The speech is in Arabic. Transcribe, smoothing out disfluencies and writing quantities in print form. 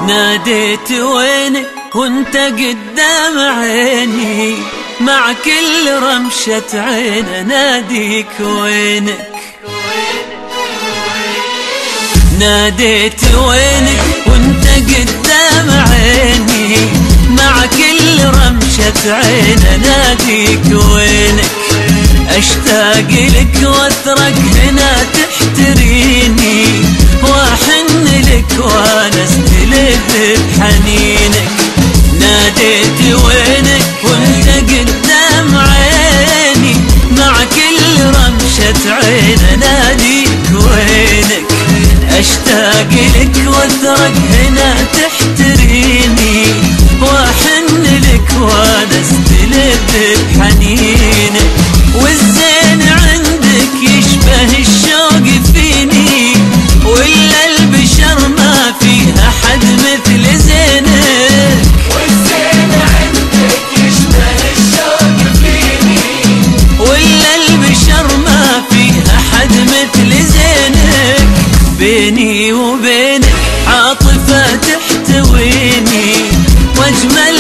ناديت وينك وانت قدام عيني، مع كل رمشة عين اناديك وينك. ناديت وينك وانت قدام عيني، مع كل رمشة عين اناديك وينك. اشتاق لك واثرك هنا تحتريني، واحن لك وانا استلذ بحنينك. ناديت وينك وانت قدام عيني، مع كل رمشة عين اناديك وينك. اشتاق لك واثرك هنا تحتريني، واحن لك وانا استلذ بحنينك. والزين عندك يشبه الشوق فيني، ولا البشر ما فيها حد مثل زينك. والزين عندك يشبه الشوق فيني، ولا البشر ما فيها حد مثل زينك. بيني وبينك عاطفة تحتويني، واجمل